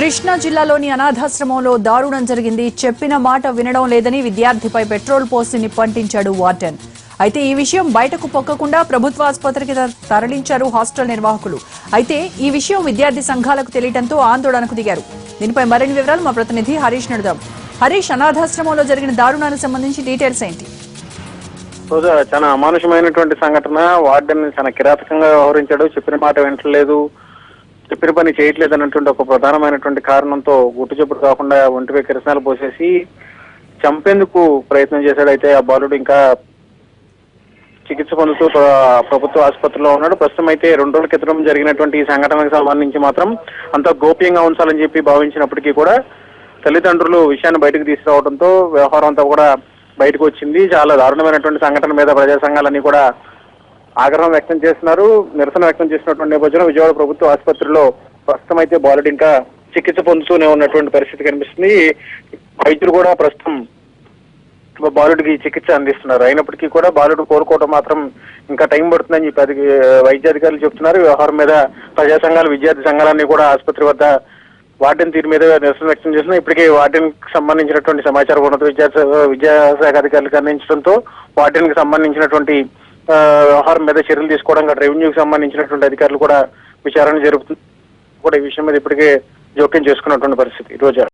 కృష్ణా జిల్లాలోని అనాథాశ్రమంలో దారుణం జరిగింది. చెప్పిన మాట వినడం లేదని విద్యార్థిపై పెట్రోల్ పోసి నిప్పంటించాడు వార్డెన్. అయితే ఈ విషయం బయటకు పొక్కకుండా ప్రభుత్వ ఆసుపత్రికి తరలించారు హాస్టల్ నిర్వాహకులు. అయితే ఈ విషయం విద్యార్థి సంఘాలకు తెలియడంతో ఆందోళనకు దిగారు. దీనిపై మరిన్ని వివరాలు మా ప్రతినిధి హరీష్ నడుదాం. హరీష్, అనాథాశ్రమంలో జరిగిన దారుణానికి సంబంధించి డీటెయిల్స్ ఏంటి? చాలా అమానుషమైనటువంటి సంఘటన. వార్డెన్ చాలా కిరాతకంగా వ్యవహరించాడు. చెప్పిన మాట వింటలేదు, చెప్పిన పని చేయట్లేదు అన్నటువంటి ఒక ప్రధానమైనటువంటి కారణంతో గుట్టు చెప్పుడు కాకుండా ఒంటిపై కిరసనాలు పోసేసి చంపేందుకు ప్రయత్నం చేశాడు. అయితే ఆ బాలుడు ఇంకా చికిత్స పొందుతూ ప్రభుత్వ ఆసుపత్రిలో ఉన్నాడు. ప్రస్తుతం అయితే 2 రోజుల క్రితం జరిగినటువంటి ఈ సంఘటనకు సంబంధించి మాత్రం అంత గోప్యంగా ఉంచాలని చెప్పి భావించినప్పటికీ కూడా తల్లిదండ్రులు విషయాన్ని బయటకు తీసుకురావడంతో వ్యవహారం అంతా కూడా బయటకు వచ్చింది. చాలా దారుణమైనటువంటి సంఘటన మీద ప్రజా సంఘాలన్నీ కూడా ఆగ్రహం వ్యక్తం చేస్తున్నారు, నిరసన వ్యక్తం చేసినటువంటి నేపథ్యంలో విజయవాడ ప్రభుత్వ ఆసుపత్రిలో ప్రస్తుతం అయితే బాలుడు ఇంకా చికిత్స పొందుతూనే ఉన్నటువంటి పరిస్థితి కనిపిస్తుంది. వైద్యులు కూడా ప్రస్తుతం బాలుడికి చికిత్స అందిస్తున్నారు. అయినప్పటికీ కూడా బాలుడు కోలుకోవడం మాత్రం ఇంకా టైం పడుతుందని చెప్పి వైద్యాధికారులు చెప్తున్నారు. వ్యవహారం మీద ప్రజా సంఘాలు, విద్యార్థి సంఘాలన్నీ కూడా ఆసుపత్రి వద్ద వార్డెన్ తీరు మీద నిరసన వ్యక్తం చేస్తున్నారు. ఇప్పటికే వార్డెన్ కి సంబంధించినటువంటి సమాచారం ఉన్నత విద్యాశాఖ అధికారులకు అందించడంతో వార్డెన్ కి సంబంధించినటువంటి వ్యవహారం మీద చర్యలు తీసుకోవడం, రెవెన్యూకి సంబంధించినటువంటి అధికారులు కూడా విచారణ జరుపుతుంది. కూడా ఈ విషయం మీద ఇప్పటికే జోక్యం చేసుకున్నటువంటి పరిస్థితి. రోజా.